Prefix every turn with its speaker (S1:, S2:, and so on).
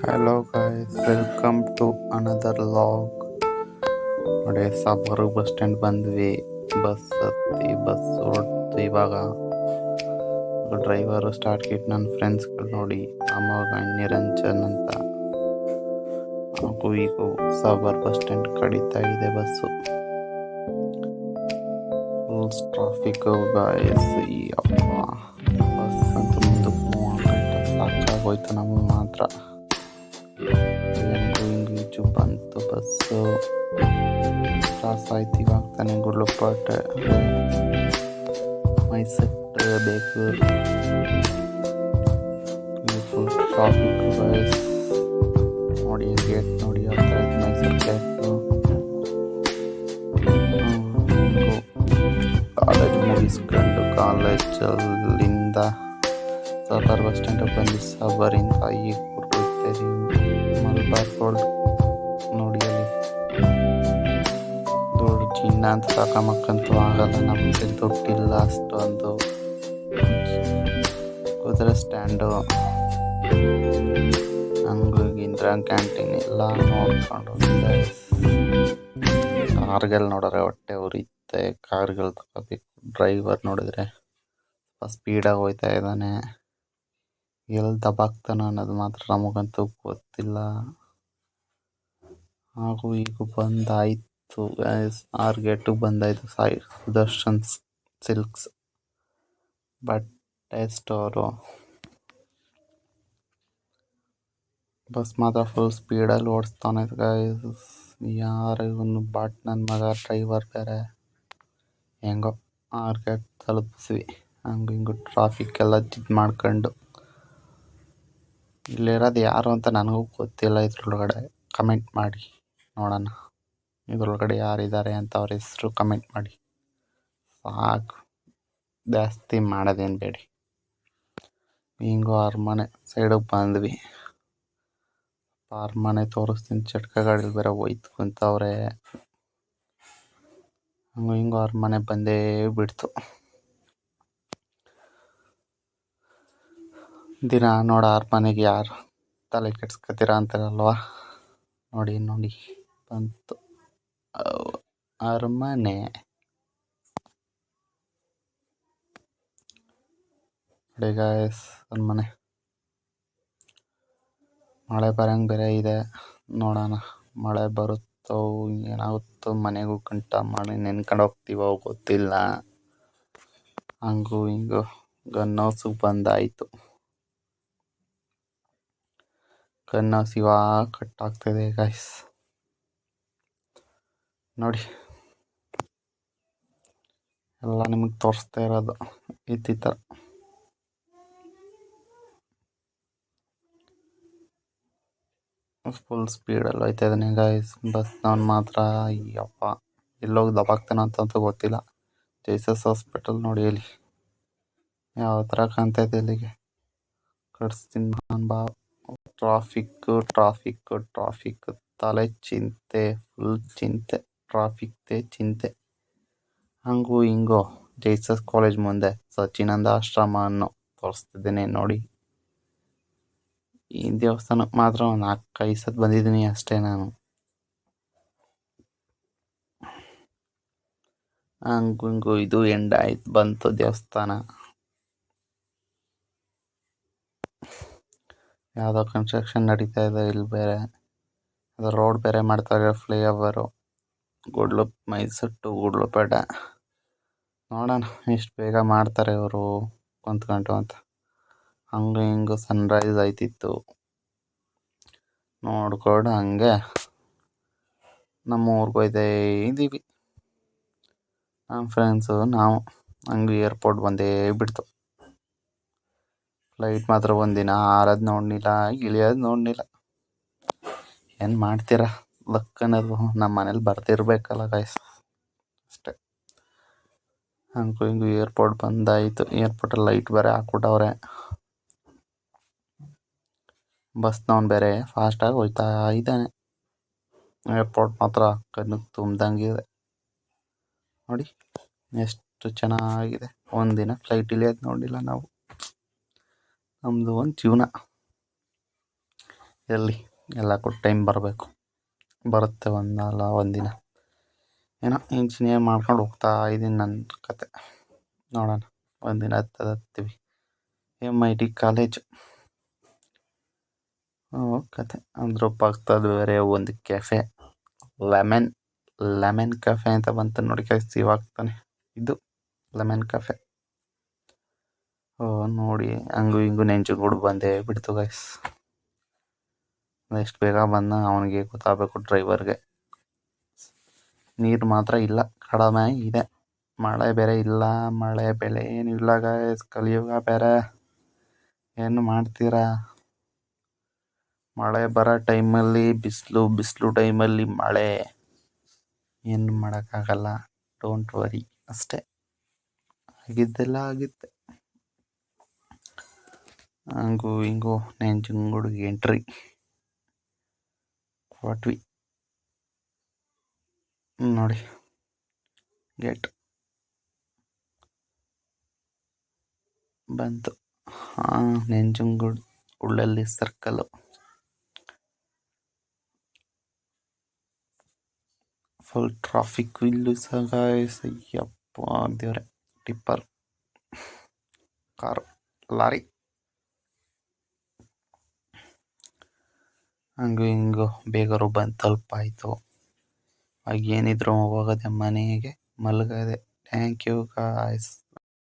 S1: Hello guys, welcome to another log. ನೋಡಿ ಸಾಬರು bus stand ಬಂದ್ವಿ. Bus ಹತ್ತಿ ಬಸ್ ಹೊರಡ್ತು. ಇವಾಗ ಡ್ರೈವರು ಸ್ಟಾರ್ಟ್ ಕಿಟ್ ನನ್ನ ಫ್ರೆಂಡ್ಸ್ಗಳು ನೋಡಿ ಅಮೋಘ ನಿರಂಜನ್ ಅಂತ. ಹಾಗೂ ಈಗ ಸಾಬರ್ ಬಸ್ ಸ್ಟ್ಯಾಂಡ್ ಕಡಿತಾ ಇದೆ ಬಸ್ಸು. Full traffic guys. ಅಪ್ಪ ಬಸ್ ಅಂತ ಮುಂದಕ್ಕೆ ಮೂವ್ ಆಗಂಟ ಸಾಕಾಗೋಯ್ತು ನಮಗೆ ಮಾತ್ರ. ಹಿಂಗು ಬಂತು ಬಸ್ಸು. ಕ್ರಾಸ್ ಆಯ್ತು ಇವಾಗ ತಾನೆ Gundlupet, Mysuru, Bekur. Full traffic guys. ನೋಡಿ ಗೇಟ್ ನೋಡಿ ಯಾವ ಥರ ಇದೆ ಮೈಸೂರು ಗೇಟು. ಕಾಲೇಜ್ ಮುಗಿಸ್ಕೊಂಡು ಕಾಲೇಜಲ್ಲಿಂದ ಸಾಬರ್ ಬಸ್ ಸ್ಟ್ಯಾಂಡಿಗೆ ಬಂದು ಸಾಬರಿಂದ ಈಗ ಹೋಗ್ತಾ ಇದೀವಿ ಮಲ್ಬಾರ್ ರೋಡ್. ನೋಡಿ ಅಲ್ಲಿ ದೊಡ್ಡ ಚಿನ್ನ ಅಂತ ತಗೊಂಬಕ್ಕಂತೂ ಆಗಲ್ಲ, ನಮಗೆ ದುಡ್ಡಿಲ್ಲ ಅಷ್ಟೊಂದು. ಕುದುರೆ ಸ್ಟ್ಯಾಂಡು, ಹಂಗೂ ಇಂದಿರಾ ಕ್ಯಾಂಟೀನ್ ಎಲ್ಲ ನೋಡ್ಕೊಂಡು ಕಾರ್ಗಳು ನೋಡಿದ್ರೆ ಹೊಟ್ಟೆ ಉರಿಯುತ್ತೆ. ಕಾರ್ಗಳು ತಗೋಬೇಕು. ಡ್ರೈವರ್ ನೋಡಿದ್ರೆ ಸ್ಪೀಡಾಗಿ ಹೋಗ್ತಾ ಇದ್ದಾನೆ. ಎಲ್ಲಿ ದಬಾಕ್ತಾನೋ ಅನ್ನೋದು ಮಾತ್ರ ನಮಗಂತೂ ಗೊತ್ತಿಲ್ಲ. ಹಾಗೂ ಈಗ ಬಂದಾಯಿತು ಆರ್ ಗೇಟಿಗೆ ಬಂದಾಯಿತು. ಸುದರ್ಶನ್ ಸಿಲ್ಕ್ಸ್ ಬಟ್ಟೆ ಸ್ಟೋರು. ಬಸ್ ಮಾತ್ರ ಫುಲ್ ಸ್ಪೀಡಲ್ಲಿ ಓಡಿಸ್ತಾನೆ ಗೈಸ್. ಯಾರು ಇವನು ಬಾಟ್ ನನ್ನ ಮಗ ಡ್ರೈವರ್ ಬೇರೆ. ಹೆಂಗೋ ಆರ್ ಗೇಟ್ ತಲುಪಿಸ್ವಿ. ಹಂಗೆ ಹಿಂಗೆ ಟ್ರಾಫಿಕ್ ಎಲ್ಲ ಇದು ಮಾಡ್ಕೊಂಡು. ಇಲ್ಲಿರೋದು ಯಾರು ಅಂತ ನನಗೂ ಗೊತ್ತಿಲ್ಲ. ಇದ್ರೊಳಗಡೆ ಕಮೆಂಟ್ ಮಾಡಿ ನೋಡೋಣ. ಇದ್ರೊಳಗಡೆ ಯಾರಿದ್ದಾರೆ ಅಂತ ಅವ್ರ ಹೆಸರು ಕಮೆಂಟ್ ಮಾಡಿ ಸಾಕು. ಜಾಸ್ತಿ ಮಾಡೋದೇನು ಬೇಡಿ. ಹಿಂಗೋ ಅರಮನೆ ಸೈಡಿಗೆ ಬಂದ್ವಿ. ಅರಮನೆ ತೋರಿಸ್ತೀನಿ. ಚಟ್ಕ ಗಾಡಿಲಿ ಬೇರೆ ಹೋಯ್ತು ಕುಂತವ್ರೆ. ಹಂಗೋ ಹಿಂಗೋ ಅರಮನೆ ಬಂದೇ ಬಿಡ್ತು. ದಿನ ನೋಡ ಅರಮನೆಗೆ ಯಾರು ತಲೆ ಕೆಡ್ಸ್ಕೊತೀರ ಅಂತಾರಲ್ವ. ನೋಡಿ ನೋಡಿ ಬಂತು ಅರಮನೆ. ನೋಡಿ ಗಾಯ್ಸ್ ಅರಮನೆ. ಮಳೆ ಬರಂಗೆ ಬೇರೆ ಇದೆ. ನೋಡೋಣ ಮಳೆ ಬರುತ್ತೋ ಏನಾಗುತ್ತೋ. ಮನೆಗೂ ಗಂಟ ಮಳೆ ನೆನ್ಕೊಂಡು ಹೋಗ್ತೀವೋ ಗೊತ್ತಿಲ್ಲ. ಹಂಗೂ ಹಿಂಗೂ ಗನ್ ಹೌಸಿಗೆ ಬಂದಾಯಿತು. ಗನ್ ಹೌಸ್ ಇವಾಗ ಕಟ್ಟಾಗ್ತಿದೆ ಗಾಯ್ಸ್. ನೋಡಿ ಎಲ್ಲ ನಿಮಗೆ ತೋರಿಸ್ತಾ ಇರೋದು ಈ ಥರ. ಫುಲ್ ಸ್ಪೀಡಲ್ಲಿ ಹೋಯ್ತಾ ಇದ್ದಾನೆ ಗಾಯ್ಸ್. ಬಸ್ನವ್ನು ಮಾತ್ರ ಅಯ್ಯಪ್ಪ ಎಲ್ಲೋಗಿ ದಬಾಕ್ತಾನ ಅಂತಂತೂ ಗೊತ್ತಿಲ್ಲ. ಜೈಸಸ್ ಹಾಸ್ಪಿಟಲ್ ನೋಡಿ ಅಲ್ಲಿ ಯಾವ ಥರ ಕಾಣ್ತೈತೆ. ಇಲ್ಲಿಗೆ ಕಟ್ಸ್ತೀನಿ ನಾನು ಬಾ. ಟ್ರಾಫಿಕ್ ತಲೆ ಚಿಂತೆ, ಫುಲ್ ಚಿಂತೆ. ಟ್ರಾಫಿಕ್ದೇ ಚಿಂತೆ. ಹಂಗೂ ಹಿಂಗೋ ಜೈಸಸ್ ಕಾಲೇಜ್ ಮುಂದೆ ಸಚ್ಚಿನಂದ ಆಶ್ರಮ ಅನ್ನೋ ತೋರಿಸ್ತಿದ್ದೇನೆ ನೋಡಿ. ಈ ದೇವಸ್ಥಾನಕ್ಕೆ ಮಾತ್ರ ಒಂದು 4-5 ಸತಿ ಬಂದಿದ್ದೀನಿ ಅಷ್ಟೇ ನಾನು. ಹಂಗೂ ಹಿಂಗೂ ಇದು ಎಂಡ್ ಆಯ್ತು. ಬಂತು ದೇವಸ್ಥಾನ. ಯಾವುದೋ ಕನ್ಸ್ಟ್ರಕ್ಷನ್ ನಡೀತಾ ಇದೆ ಇಲ್ಲಿ ಬೇರೆ. ಅದು ರೋಡ್ ಬೇರೆ ಮಾಡ್ತಾರೆ. Flyover Mysuru to Gundlupet. ನೋಡೋಣ ಎಷ್ಟು ಬೇಗ ಮಾಡ್ತಾರೆ ಇವರು ಕುಂತ್ಕೊಂಡು ಅಂತ. ಹಂಗೆ ಹಿಂಗೆ ಸನ್ರೈಸ್ ಆಯ್ತಿತ್ತು ನೋಡ್ಕೊಂಡು ಹಂಗೆ ನಮ್ಮ ಊರಿಗೆ ಹೋಯ್ತಾ ಇದ್ದೀವಿ. ನಮ್ಮ ಫ್ರೆಂಡ್ಸು ನಾವು. ಹಂಗೆ ಏರ್ಪೋರ್ಟ್ ಬಂದೇ ಬಿಡ್ತು. ಫ್ಲೈಟ್ ಮಾತ್ರ ಒಂದಿನ ಹಾರೋದು ನೋಡಲಿಲ್ಲ, ಇಳಿಯೋದು ನೋಡಲಿಲ್ಲ. ಏನು ಮಾಡ್ತೀರಾ, ಲಕ್ ಅನ್ನೋದು ನಮ್ಮ ಮನೇಲಿ ಬರ್ತಿರ್ಬೇಕಲ್ಲ ಗೈಸ್ ಅಷ್ಟೇ. ಹಂಗೂ ಹಿಂಗೂ ಏರ್ಪೋರ್ಟ್ ಬಂದಾಯಿತು. ಏರ್ಪೋರ್ಟಲ್ಲಿ ಲೈಟ್ ಬೇರೆ ಹಾಕ್ಬಿಟ್ಟವ್ರೆ. ಬಸ್ನವ್ನು ಬೇರೆ ಫಾಸ್ಟಾಗಿ ಹೋಗ್ತಾ ಇದ್ದಾನೆ. ಏರ್ಪೋರ್ಟ್ ಮಾತ್ರ ಕಣ್ಣಿಗೆ ತುಂಬ್ದಂಗಿದೆ ನೋಡಿ. ಎಷ್ಟು ಚೆನ್ನಾಗಿದೆ. ಒಂದಿನ ಫ್ಲೈಟ್ ಇಳಿಯೋದು ನೋಡಿಲ್ಲ ನಾವು. ನಮ್ಮದು ಒಂದು ಜೀವನ. ಎಲ್ಲಿ ಎಲ್ಲ ಕೊಟ್ಟು ಟೈಮ್ ಬರಬೇಕು. ಬರುತ್ತೆ ಒಂದಲ್ಲ ಒಂದಿನ. ಏನೋ ಇಂಜಿನಿಯರ್ ಮಾಡ್ಕೊಂಡು ಹೋಗ್ತಾ ಇದ್ದೀನಿ ನನ್ನ ಕತೆ. ನೋಡೋಣ ಒಂದಿನ ಹತ್ತೀವಿ. MIT ಕಾಲೇಜು ಕತೆ. ಅದ್ರ ಪಕ್ಕದಲ್ಲಿ ಬೇರೆ ಒಂದು ಕೆಫೆ, ಲೆಮನ್ ಕೆಫೆ ಅಂತ ಬಂತು ನೋಡಿ ಗೈಸ್ ಇವಾಗ್ತಾನೆ. ಇದು ಲೆಮನ್ ಕೆಫೆ. ನೋಡಿ ಹಂಗು ಹಿಂಗು ನೆಂಚುಗೂಡು ಬಂದೇ ಬಿಡ್ತು ಗೈಸ್. ಎಷ್ಟು ಬೇಗ ಬಂದ ಅವನಿಗೆ ಗೊತ್ತಾಗಬೇಕು ಡ್ರೈವರ್ಗೆ. ನೀರು ಮಾತ್ರ ಇಲ್ಲ, ಕಡಿಮೆ ಇದೆ. ಮಳೆ ಬೇರೆ ಇಲ್ಲ, ಮಳೆ ಬೆಳೆ ಏನು ಇಲ್ಲ ಗೈಸ್. ಕಲಿಯುಗ ಬೇರೆ ಏನು ಮಾಡ್ತೀರಾ. ಮಳೆ ಬರೋ ಟೈಮಲ್ಲಿ ಬಿಸಿಲು, ಬಿಸಿಲು ಟೈಮಲ್ಲಿ ಮಳೆ. ಏನು ಮಾಡೋಕ್ಕಾಗಲ್ಲ. ಡೋಂಟ್ ವರಿ ಅಷ್ಟೇ. ಆಗಿದ್ದೆಲ್ಲ ಆಗುತ್ತೆ. ಹಂಗು ಹಿಂಗು ನೆಂಜನಗೂಡಿಗೆ ಎಂಟ್ರಿ ಕೊಟ್ವಿ ನೋಡಿ. ಗೇಟ್ ಬಂತು. ನೆಂಜನಗೂಡು ಉಳ್ಳಲ್ಲಿ ಸರ್ಕಲ್ಲು. ಫುಲ್ ಟ್ರಾಫಿಕ್ ಇಲ್ಲೂ ಸಹ. ಯಪ್ಪ ದೇವ್ರೆ. Tipper, car, lorry. ಹಂಗು ಹಿಂಗು ಬೇಗರು ಬಂದು ತಲುಪಾಯಿತು. ಏನಿದ್ರು ಹೋಗೋದೆ ಮನೆಗೆ, ಮಲಗೋದೆ. Thank you guys.